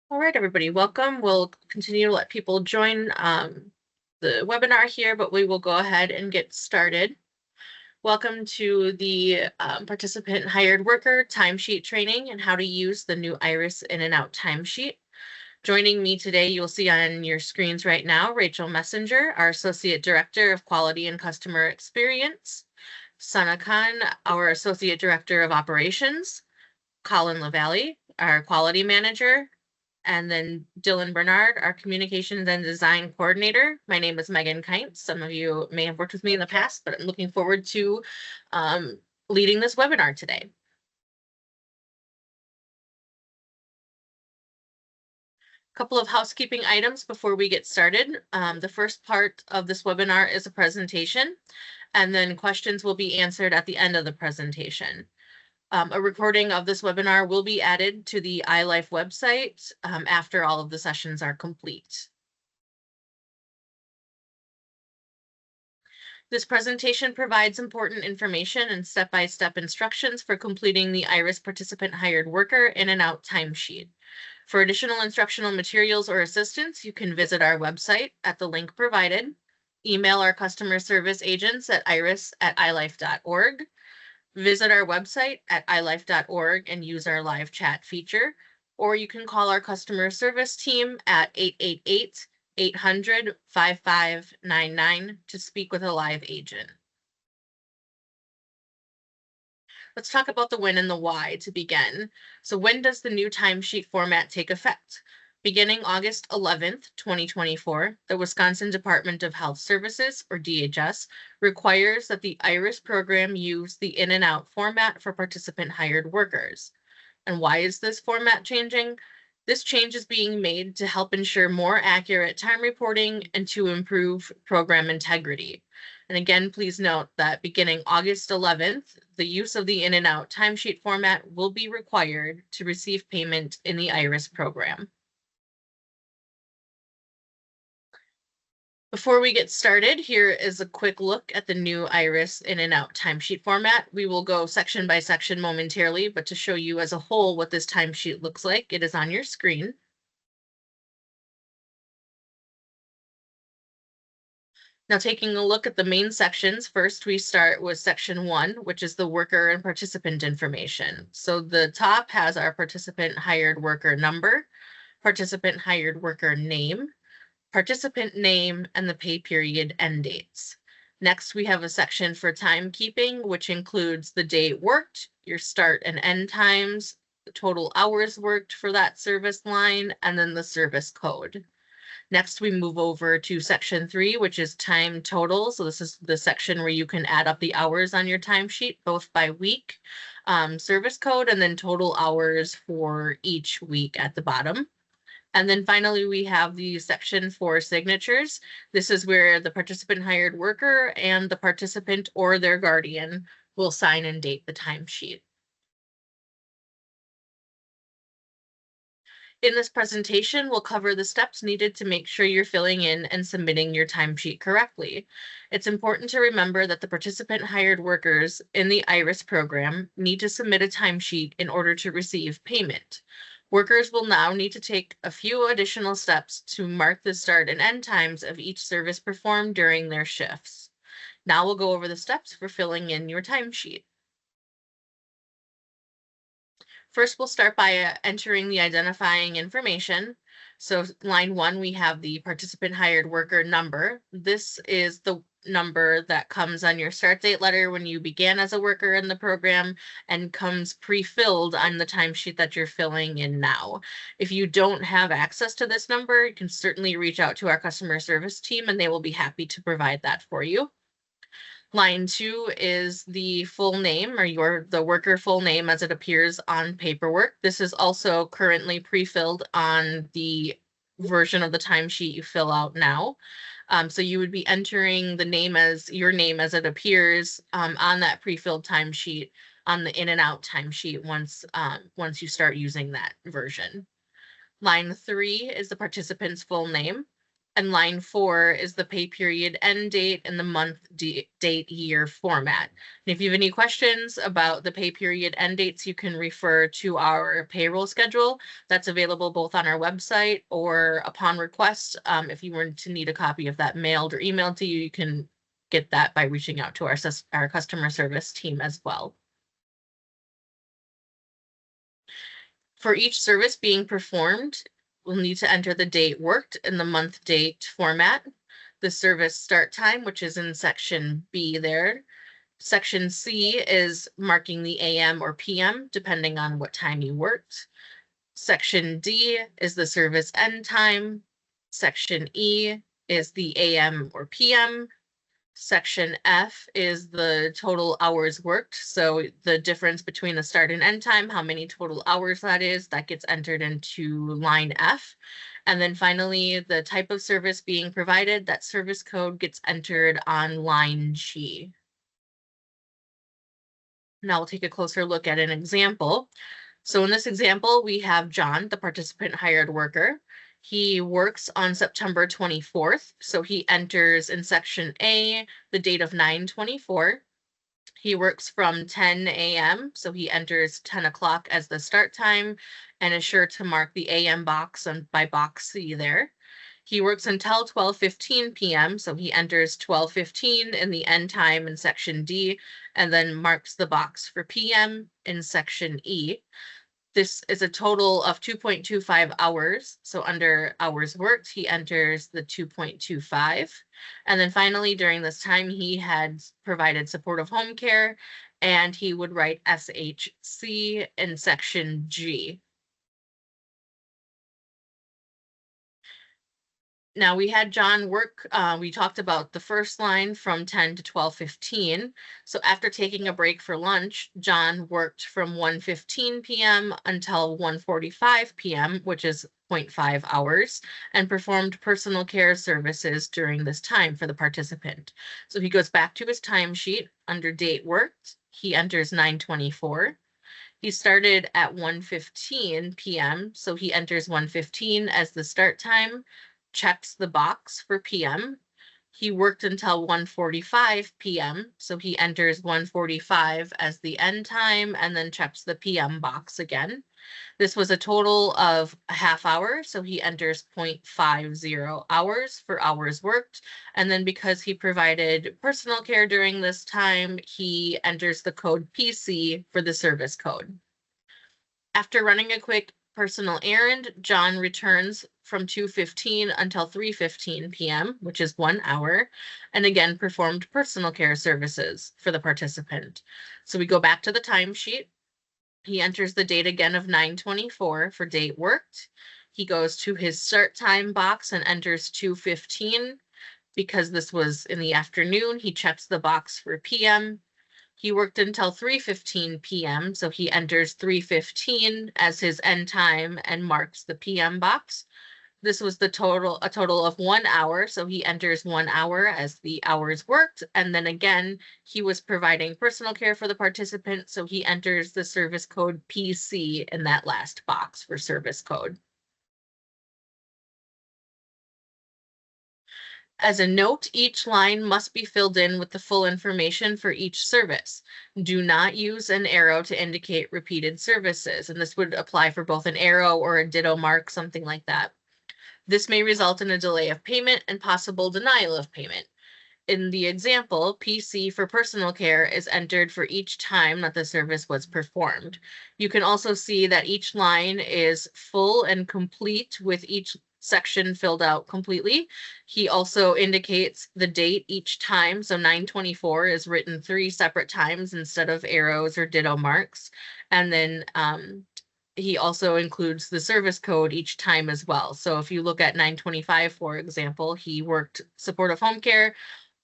All right, everybody, welcome. We'll continue to let people join the webinar here, but we will go ahead and get started. Welcome to the participant hired worker timesheet training and how to use the new IRIS in and out timesheet. Joining me today, you'll see on your screens right now, Rachel Messenger, our Associate Director of Quality and Customer Experience, Sana Khan, our Associate Director of Operations, Colin LaValle, our Quality Manager, and then Dylan Bernard, our Communications and Design Coordinator. My name is Megan Kint. Some of you may have worked with me in the past, but I'm looking forward to leading this webinar today. A couple of housekeeping items before we get started. The first part of this webinar is a presentation, and then questions will be answered at the end of the presentation. A recording of this webinar will be added to the iLife website after all of the sessions are complete. This presentation provides important information and step-by-step instructions for completing the IRIS participant hired worker in and out timesheet. For additional instructional materials or assistance, you can visit our website at the link provided, email our customer service agents at iris@ilife.org, visit our website at ilife.org and use our live chat feature, or you can call our customer service team at 888-800-5599 to speak with a live agent. Let's talk about the when and the why to begin. So when does the new timesheet format take effect? Beginning August 11th, 2024, the Wisconsin Department of Health Services, or DHS, requires that the IRIS program use the in and out format for participant hired workers. And why is this format changing? This change is being made to help ensure more accurate time reporting and to improve program integrity. And again, please note that beginning August 11th, the use of the in and out timesheet format will be required to receive payment in the IRIS program. Before we get started, here is a quick look at the new IRIS in and out timesheet format. We will go section by section momentarily, but to show you as a whole what this timesheet looks like, it is on your screen. Now, taking a look at the main sections, first we start with section 1, which is the worker and participant information. So the top has our participant hired worker number, participant hired worker name, participant name, and the pay period end dates. Next, we have a section for timekeeping, which includes the date worked, your start and end times, the total hours worked for that service line, and then the service code. Next, we move over to section 3, which is time total. So this is the section where you can add up the hours on your timesheet, both by week, service code, and then total hours for each week at the bottom. And then finally, we have the section for signatures. This is where the participant hired worker and the participant or their guardian will sign and date the timesheet. In this presentation, we'll cover the steps needed to make sure you're filling in and submitting your timesheet correctly. It's important to remember that the participant hired workers in the IRIS program need to submit a timesheet in order to receive payment. Workers will now need to take a few additional steps to mark the start and end times of each service performed during their shifts. Now we'll go over the steps for filling in your timesheet. First, we'll start by entering the identifying information. So line 1, we have the participant hired worker number. This is the number that comes on your start date letter when you began as a worker in the program and comes pre-filled on the timesheet that you're filling in now. If you don't have access to this number, you can certainly reach out to our customer service team and they will be happy to provide that for you. Line 2 is the full name or the worker full name as it appears on paperwork. This is also currently pre-filled on the version of the timesheet you fill out now. So you would be entering the name as your name as it appears on that pre-filled timesheet on the in and out timesheet once you start using that version. Line 3 is the participant's full name. And line 4 is the pay period end date and the month, date, year format. And if you have any questions about the pay period end dates, you can refer to our payroll schedule. That's available both on our website or upon request. If you were to need a copy of that mailed or emailed to you, you can get that by reaching out to our customer service team as well. For each service being performed, we'll need to enter the date worked in the month date format, the service start time, which is in section B there. Section C is marking the AM or PM, depending on what time you worked. Section D is the service end time. Section E is the AM or PM. Section F is the total hours worked. So the difference between the start and end time, how many total hours that is, that gets entered into line F. And then finally, the type of service being provided, that service code gets entered on line G. Now we'll take a closer look at an example. So in this example, we have John, the participant hired worker. He works on September 24th, so he enters in section A the date of 9/24. He works from 10 a.m., so he enters 10 o'clock as the start time and is sure to mark the AM box by box C there. He works until 12:15 p.m., so he enters 12:15 in the end time in section D and then marks the box for PM in section E. This is a total of 2.25 hours. So under hours worked, he enters the 2.25. And then finally, during this time, he had provided supportive home care and he would write SHC in section G. Now we had John work, we talked about the first line from 10 to 12:15. So after taking a break for lunch, John worked from 1:15 p.m. until 1:45 p.m., which is 0.5 hours, and performed personal care services during this time for the participant. So he goes back to his timesheet under date worked. He enters 9/24. He started at 1:15 p.m., so he enters 1:15 as the start time, checks the box for PM. He worked until 1:45 p.m., so he enters 1:45 as the end time and then checks the PM box again. This was a total of a half hour, so he enters 0.50 hours for hours worked. And then because he provided personal care during this time, he enters the code PC for the service code. After running a quick personal errand, John returns from 2:15 until 3:15 p.m., which is 1 hour, and again performed personal care services for the participant. So we go back to the timesheet. He enters the date again of 9/24 for date worked. He goes to his start time box and enters 2:15. Because this was in the afternoon, he checks the box for PM. He worked until 3:15 p.m., so he enters 3:15 as his end time and marks the PM box. This was a total of 1 hour, so he enters 1 hour as the hours worked. And then again, he was providing personal care for the participant, so he enters the service code PC in that last box for service code. As a note, each line must be filled in with the full information for each service. Do not use an arrow to indicate repeated services, and this would apply for both an arrow or a ditto mark, something like that. This may result in a delay of payment and possible denial of payment. In the example, PC for personal care is entered for each time that the service was performed. You can also see that each line is full and complete with each section filled out completely. He also indicates the date each time. So 9/24 is written 3 separate times instead of arrows or ditto marks. And then he also includes the service code each time as well. So if you look at 9/25, for example, he worked supportive home care,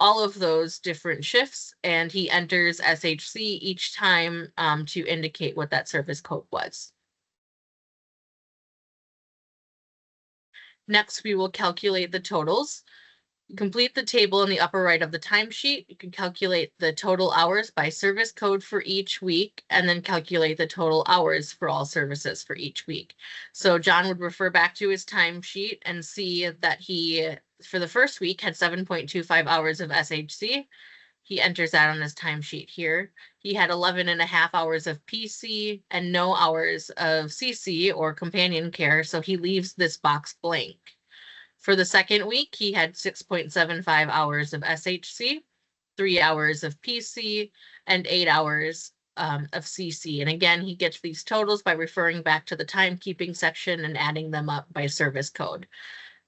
all of those different shifts, and he enters SHC each time to indicate what that service code was. Next, we will calculate the totals. Complete the table in the upper right of the timesheet. You can calculate the total hours by service code for each week, and then calculate the total hours for all services for each week. So John would refer back to his timesheet and see that he for the first week had 7.25 hours of SHC. He enters that on his timesheet here. He had 11.5 hours of PC and no hours of CC or companion care, so he leaves this box blank. For the second week, he had 6.75 hours of SHC, 3 hours of PC, and 8 hours of CC. And again, he gets these totals by referring back to the timekeeping section and adding them up by service code.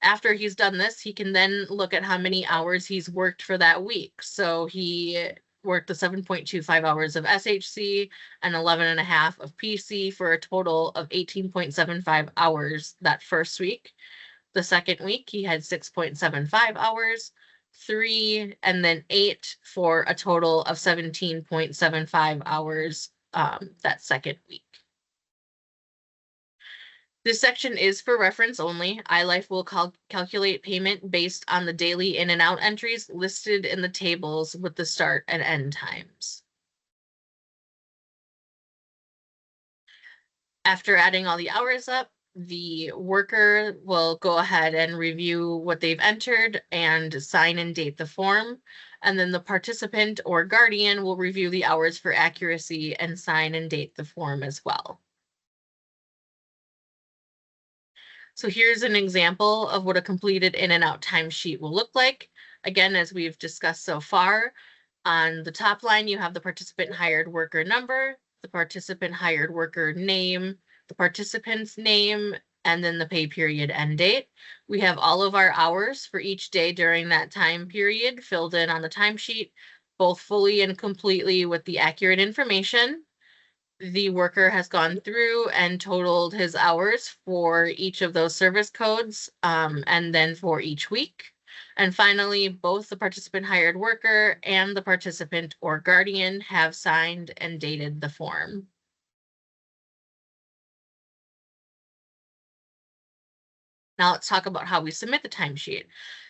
After he's done this, he can then look at how many hours he's worked for that week. So he worked the 7.25 hours of SHC and 11.5 of PC for a total of 18.75 hours that first week. The second week, he had 6.75 hours, 3, and then 8 for a total of 17.75 hours that second week. This section is for reference only. iLife will calculate payment based on the daily in and out entries listed in the tables with the start and end times. After adding all the hours up, the worker will go ahead and review what they've entered and sign and date the form. And then the participant or guardian will review the hours for accuracy and sign and date the form as well. So here's an example of what a completed in and out timesheet will look like. Again, as we've discussed so far, on the top line, you have the participant hired worker number, the participant hired worker name, the participant's name, and then the pay period end date. We have all of our hours for each day during that time period filled in on the timesheet, both fully and completely with the accurate information. The worker has gone through and totaled his hours for each of those service codes, and then for each week. And finally, both the participant hired worker and the participant or guardian have signed and dated the form. Now let's talk about how we submit the timesheet.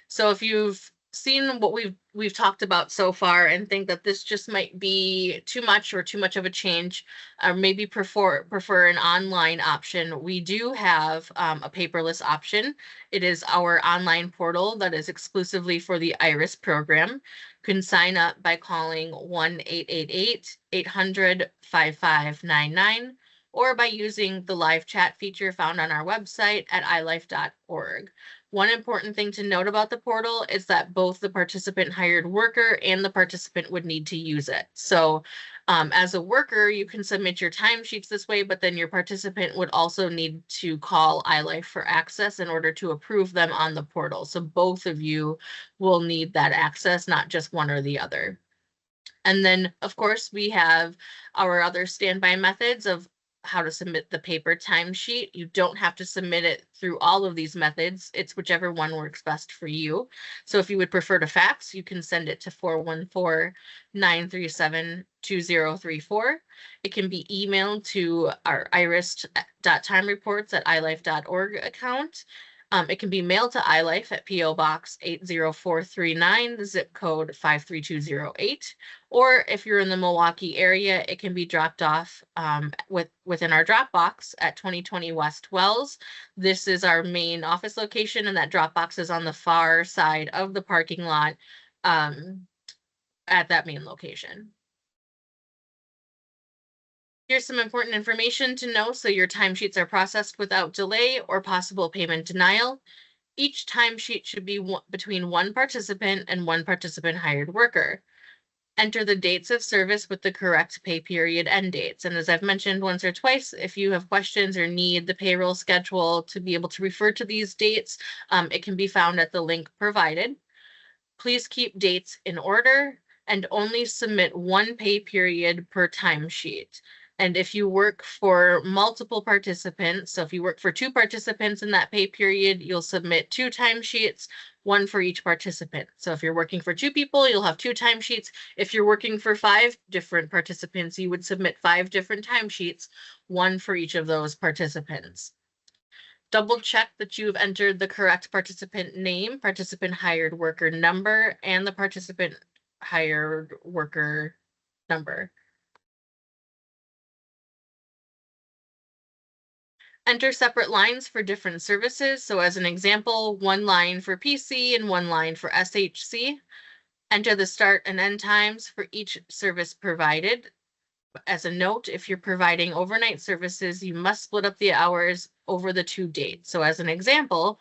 So if you've seen what we've talked about so far and think that this just might be too much of a change, or maybe prefer an online option, we do have a paperless option. It is our online portal that is exclusively for the IRIS program. You can sign up by calling 1-888-800-5599 or by using the live chat feature found on our website at ilife.org. One important thing to note about the portal is that both the participant hired worker and the participant would need to use it. So as a worker, you can submit your timesheets this way, but then your participant would also need to call iLife for access in order to approve them on the portal. So both of you will need that access, not just one or the other. And then, of course, we have our other standby methods of how to submit the paper timesheet. You don't have to submit it through all of these methods. It's whichever one works best for you. So if you would prefer to fax, you can send it to 414-937-2034. It can be emailed to our iris.timereports@ilife.org account. It can be mailed to iLife at P.O. Box 80439, the zip code 53208. Or if you're in the Milwaukee area, it can be dropped off within our drop box at 2020 West Wells. This is our main office location, and that drop box is on the far side of the parking lot at that main location. Here's some important information to know so your timesheets are processed without delay or possible payment denial. Each timesheet should be between one participant and one participant hired worker. Enter the dates of service with the correct pay period end dates. And as I've mentioned once or twice, if you have questions or need the payroll schedule to be able to refer to these dates, it can be found at the link provided. Please keep dates in order and only submit one pay period per timesheet. And if you work for multiple participants, so if you work for 2 participants in that pay period, you'll submit 2 timesheets, one for each participant. So if you're working for 2 people, you'll have 2 timesheets. If you're working for 5 different participants, you would submit 5 different timesheets, one for each of those participants. Double check that you've entered the correct participant name, participant hired worker number, and the participant hired worker number. Enter separate lines for different services. So as an example, one line for PC and one line for SHC. Enter the start and end times for each service provided. As a note, if you're providing overnight services, you must split up the hours over the 2 dates. So as an example,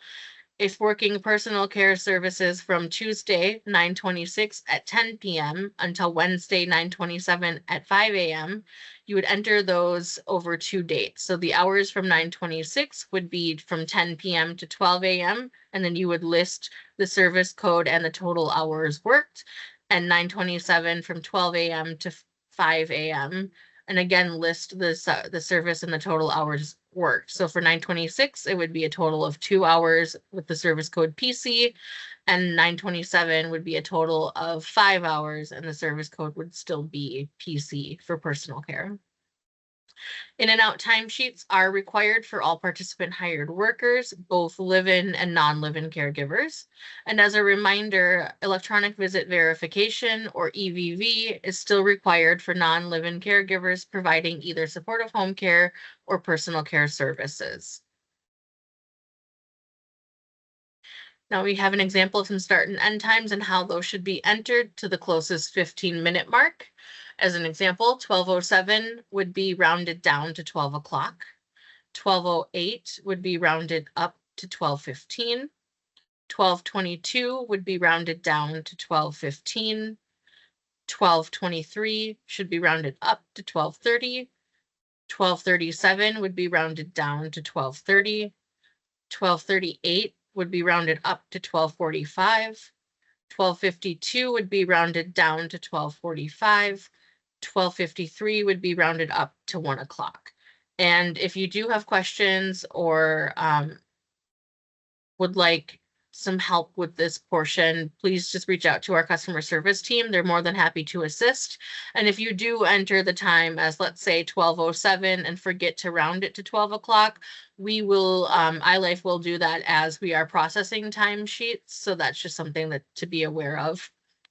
if working personal care services from Tuesday 9/26 at 10 p.m. until Wednesday 9/27 at 5 a.m., you would enter those over 2 dates. So the hours from 9/26 would be from 10 p.m. to 12 a.m. and then you would list the service code and the total hours worked, and 9/27 from 12 a.m. to 5 a.m. and again list the service and the total hours worked. So for 9/26, it would be a total of 2 hours with the service code PC, and 9/27 would be a total of 5 hours, and the service code would still be PC for personal care. In and out timesheets are required for all participant hired workers, both live-in and non-live-in caregivers. And as a reminder, electronic visit verification, or EVV, is still required for non-live-in caregivers providing either supportive home care or personal care services. Now we have an example of some start and end times and how those should be entered to the closest 15-minute mark. As an example, 12:07 would be rounded down to 12 o'clock. 12:08 would be rounded up to 12:15. 12:22 would be rounded down to 12:15. 12:23 should be rounded up to 12:30. 12:37 would be rounded down to 12:30. 12:38 would be rounded up to 12:45. 12:52 would be rounded down to 12:45. 12:53 would be rounded up to 1 o'clock. And if you do have questions or would like some help with this portion, please just reach out to our customer service team. They're more than happy to assist. And if you do enter the time as, let's say, 12:07 and forget to round it to 12 o'clock, we will, iLife will do that as we are processing timesheets. So that's just something that to be aware of.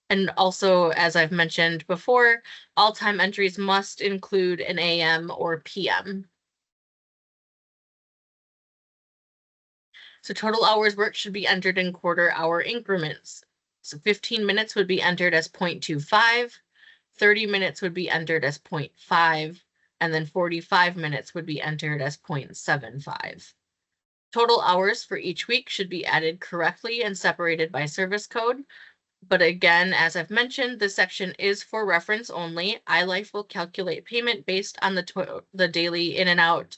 And also, as I've mentioned before, all time entries must include an AM or PM. So total hours worked should be entered in quarter-hour increments. So 15 minutes would be entered as 0.25, 30 minutes would be entered as 0.5, and then 45 minutes would be entered as 0.75. Total hours for each week should be added correctly and separated by service code. But again, as I've mentioned, this section is for reference only. iLife will calculate payment based on the daily in and out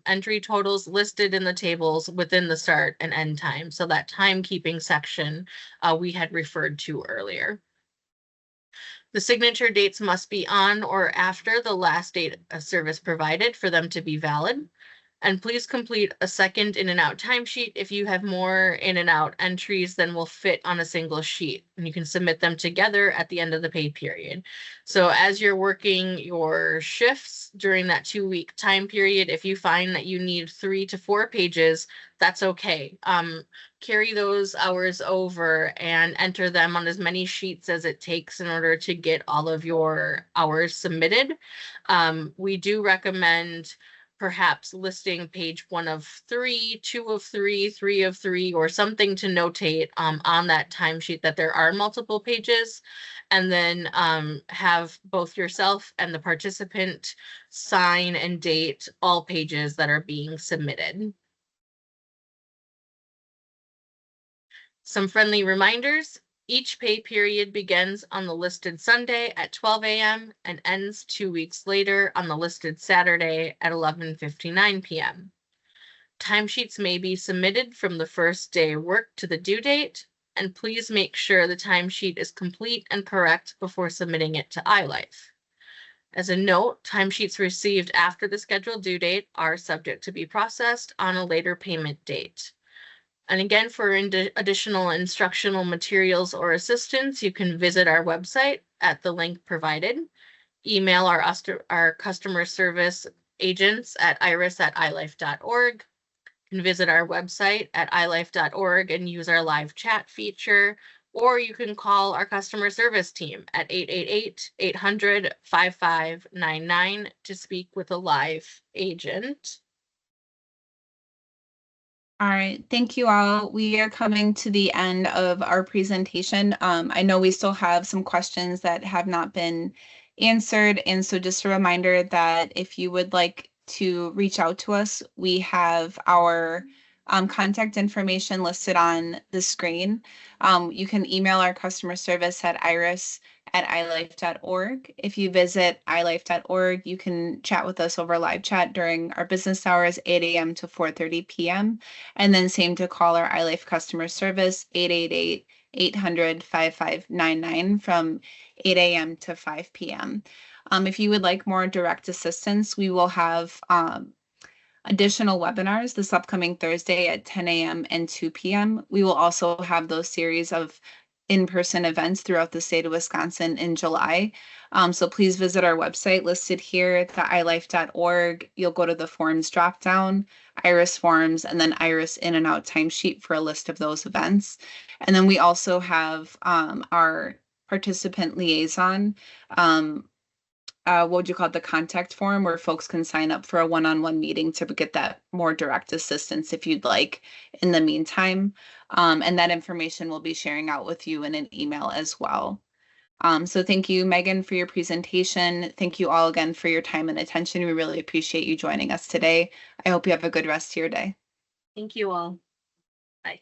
entry totals listed in the tables within the start and end time. So that timekeeping section we had referred to earlier. The signature dates must be on or after the last date of service provided for them to be valid. And please complete a second in and out timesheet if you have more in and out entries than will fit on a single sheet. And you can submit them together at the end of the pay period. So as you're working your shifts during that 2-week time period, if you find that you need 3 to 4 pages, that's okay. Carry those hours over and enter them on as many sheets as it takes in order to get all of your hours submitted. We do recommend perhaps listing page 1 of 3, 2 of 3, 3 of 3, or something to notate on that timesheet that there are multiple pages, and then have both yourself and the participant sign and date all pages that are being submitted. Some friendly reminders. Each pay period begins on the listed Sunday at 12 a.m. and ends 2 weeks later on the listed Saturday at 11:59 p.m. Timesheets may be submitted from the first day worked to the due date, and please make sure the timesheet is complete and correct before submitting it to iLife. As a note, timesheets received after the scheduled due date are subject to be processed on a later payment date. And again, for additional instructional materials or assistance, you can visit our website at the link provided. Email our customer service agents at iris@ilife.org. You can visit our website at ilife.org and use our live chat feature, or you can call our customer service team at 888-800-5599 to speak with a live agent. All right, thank you all. We are coming to the end of our presentation. I know we still have some questions that have not been answered, and so just a reminder that if you would like to reach out to us, we have our contact information listed on the screen. You can email our customer service at iris@ilife.org. If you visit ilife.org, you can chat with us over live chat during our business hours, 8 a.m. to 4:30 p.m. And then same to call our iLife customer service, 888-800-5599 from 8 a.m. to 5 p.m. If you would like more direct assistance, we will have additional webinars this upcoming Thursday at 10 a.m. and 2 p.m. We will also have those series of in-person events throughout the state of Wisconsin in July. So please visit our website listed here, the ilife.org. You'll go to the forms dropdown, Iris forms, and then Iris in and out timesheet for a list of those events. And then we also have our participant liaison. What would you call it, the contact form, where folks can sign up for a one-on-one meeting to get that more direct assistance if you'd like in the meantime. And that information we'll be sharing out with you in an email as well. So thank you, Megan, for your presentation. Thank you all again for your time and attention. We really appreciate you joining us today. I hope you have a good rest of your day. Thank you all. Bye.